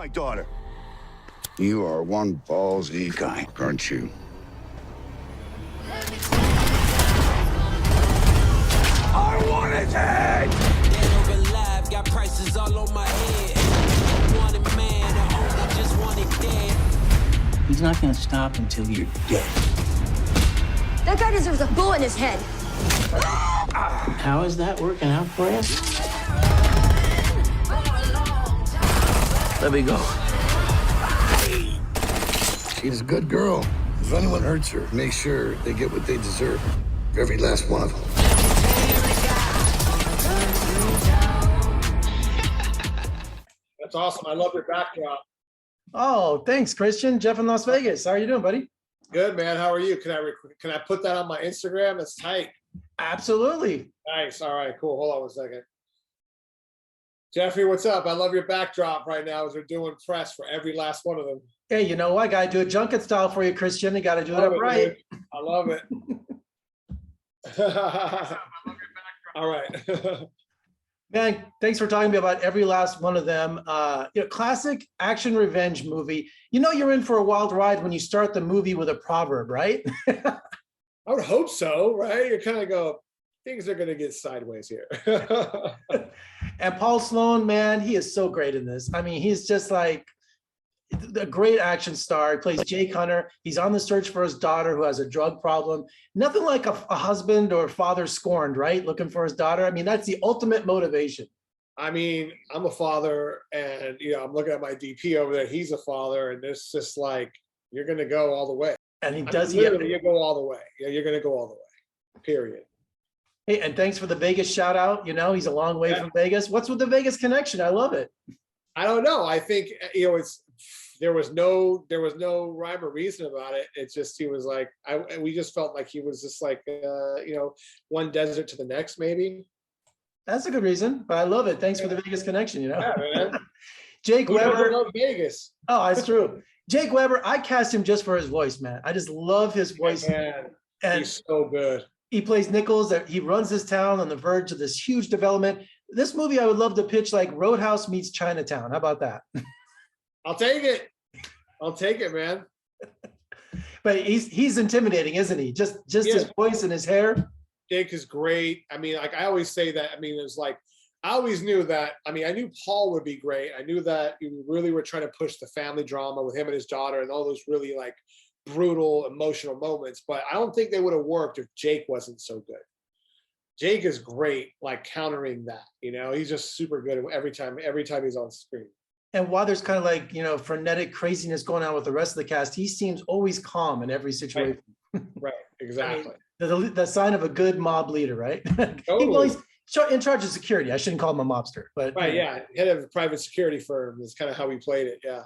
my daughter. You are one ballsy guy, aren't you? I want his head! Dead or alive, got prices all on my head. Wanted man, I only just wanted dead. He's not gonna stop until you're dead. That guy deserves a bullet in his head. How is that working out for you? Let me go. She's a good girl. If anyone hurts her, make sure they get what they deserve. Every last one of them. That's awesome. I love your backdrop. Oh, thanks, Christian. Jeff in Las Vegas. How are you doing, buddy? Good, man. How are you? Can I put that on my Instagram? That's tight. Absolutely. Nice. All right, cool. Hold on one second. Jeffrey, what's up? I love your backdrop right now as we're doing press for every last one of them. Hey, you know what? I gotta do a junket style for you, Christian. You gotta do it Love up right. dude. I love it. All right. Man, thanks for talking to me about every last one of them. Classic action revenge movie. You know you're in for a wild ride when you start the movie with a proverb, right? I would hope so, right? You kind of go, things are going to get sideways here. And Paul Sloan, man, he is so great in this. I mean, he's just like a great action star. He plays Jake Hunter. He's on the search for his daughter who has a drug problem. Nothing like a husband or father scorned, right? Looking for his daughter. I mean, that's the ultimate motivation. I mean, I'm a father and, I'm looking at my DP over there. He's a father and it's just like, you're going to go all the way. And he does. Literally, you go all the way. Yeah, you're going to go all the way, period. Hey, and thanks for the Vegas shout out. He's a long way from Vegas. What's with the Vegas connection? I love it. I don't know. I think, there was no rhyme or reason about it. It's just, he was like, we just felt like he was just like, one desert to the next, maybe. That's a good reason, but I love it. Thanks for the Vegas connection, Yeah, man. Jake Weber. Love Vegas. Oh, that's true. Jake Weber, I cast him just for his voice, man. I just love his voice. Man, and he's so good. He plays Nichols. He runs this town on the verge of this huge development. This movie I would love to pitch like Roadhouse meets Chinatown. How about that? I'll take it. I'll take it, man. But he's intimidating, isn't he? Just his voice and his hair. Jake is great. I mean, like I always say that. I mean, it's like I always knew that. I mean, I knew Paul would be great. I knew that you really were trying to push the family drama with him and his daughter and all those really like brutal, emotional moments. But I don't think they would have worked if Jake wasn't so good. Jake is great, like countering that. He's just super good every time he's on screen. And while there's kind of like, frenetic craziness going on with the rest of the cast, he seems always calm in every situation. Right, exactly. I mean, the sign of a good mob leader, right? Totally. Well, he's in charge of security. I shouldn't call him a mobster, but right, yeah. Head of a private security firm is kind of how he played it, yeah.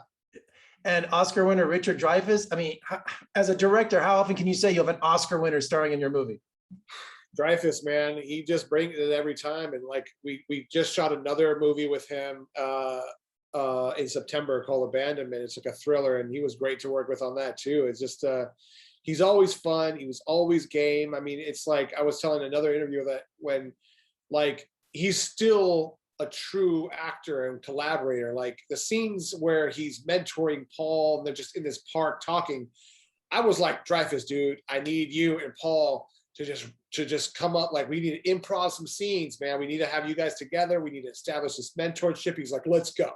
And Oscar winner Richard Dreyfuss. I mean, as a director, how often can you say you have an Oscar winner starring in your movie? Dreyfuss, man, he just brings it every time. And like we just shot another movie with him in September called Abandonment. It's like a thriller, and he was great to work with on that too. It's just he's always fun. He was always game. I mean, it's like I was telling another interview that when like he's still a true actor and collaborator. Like the scenes where he's mentoring Paul and they're just in this park talking, I was like, Dreyfuss, dude, I need you and Paul to just come up. Like, we need to improv some scenes, man. We need to have you guys together. We need to establish this mentorship. He's like, let's go.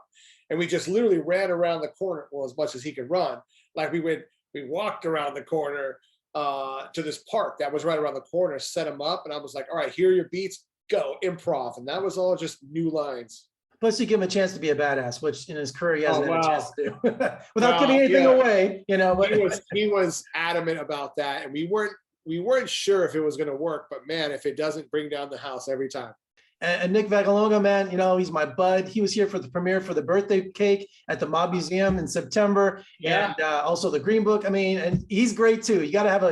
And we just literally ran around the corner, well, as much as he could run. Like we walked around the corner to this park that was right around the corner, set him up. And I was like, all right, here are your beats, go improv. And that was all just new lines. Plus you give him a chance to be a badass, which in his career he hasn't had a chance to do without Wow, giving anything yeah. away, But he was adamant about that. And we weren't sure if it was going to work, but man, if it doesn't, bring down the house every time. And Nick Vagalonga, man, he's my bud. He was here for the premiere for the birthday cake at the Mob Museum in September, and also the Green Book. I mean, and he's great too. You got to have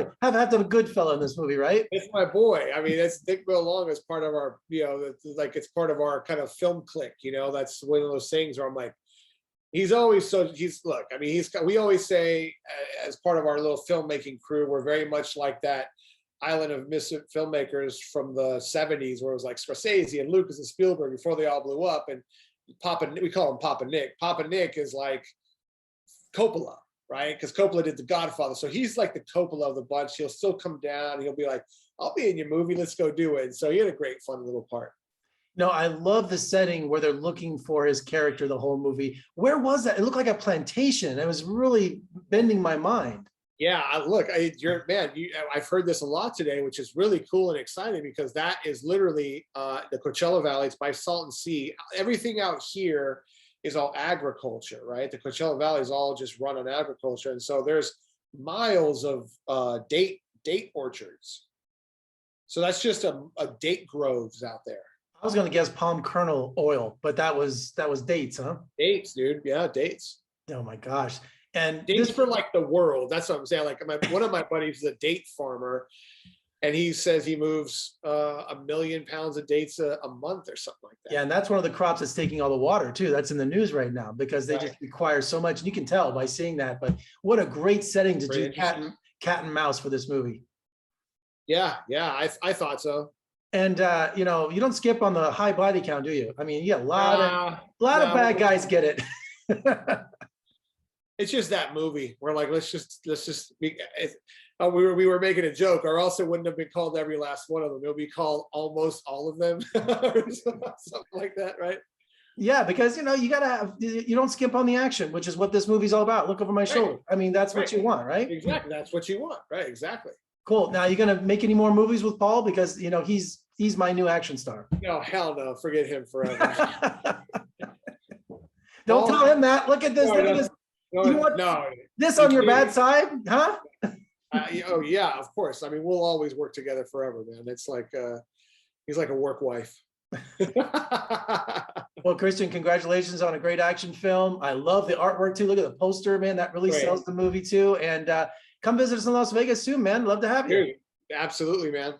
a good fellow in this movie, right? It's my boy. I mean, it's Nick Vagalonga is part of our, like it's part of our kind of film clique. That's one of those things where I'm like, we always say as part of our little filmmaking crew, we're very much like that island of misfit filmmakers from the 70s where it was like Scorsese and Lucas and Spielberg before they all blew up. And we call him Papa Nick. Papa Nick is like Coppola, right? Because Coppola did The Godfather. So he's like the Coppola of the bunch. He'll still come down. He'll be like, I'll be in your movie. Let's go do it. And so he had a great, fun little part. No, I love the setting where they're looking for his character the whole movie. Where was that? It looked like a plantation. It was really bending my mind. Yeah, look, I've heard this a lot today, which is really cool and exciting because that is literally the Coachella Valley. It's by Salton Sea. Everything out here is all agriculture, right? The Coachella Valley is all just run on agriculture. And so there's miles of date orchards. So that's just a date groves out there. I was going to guess palm kernel oil, but that was dates, huh? Dates, dude. Yeah, dates. Oh my gosh. And dates for like the world. That's what I'm saying. Like one of my buddies is a date farmer, and he says he moves 1 million pounds of dates a month or something like that. Yeah, and that's one of the crops that's taking all the water too. That's in the news right now because they just require so much. And you can tell by seeing that. But what a great setting to do cat and mouse for this movie. Yeah, I thought so. And you know, you don't skip on the high body count, do you? I mean, yeah, a lot of bad guys get it. It's just that movie. We're like, let's just be. We were making a joke, or else it wouldn't have been called every last one of them. It'll be called almost all of them, or something like that, right? Yeah, because you know you don't skimp on the action, which is what this movie's all about. Look over my shoulder. I mean, that's what you want, right? Exactly, that's what you want, right? Exactly. Cool. Now, you gonna make any more movies with Paul? Because you know he's my new action star. No, hell no. Forget him forever. Don't tell him that. Look at this. Look at this. You want this on your bad side, huh? Oh yeah, of course. I mean, we'll always work together forever, man. It's like he's like a work wife. Well, Christian, congratulations on a great action film. I love the artwork too. Look at the poster, man. That really sells the movie too. And come visit us in Las Vegas soon, man. Love to have you. Dude, absolutely, man.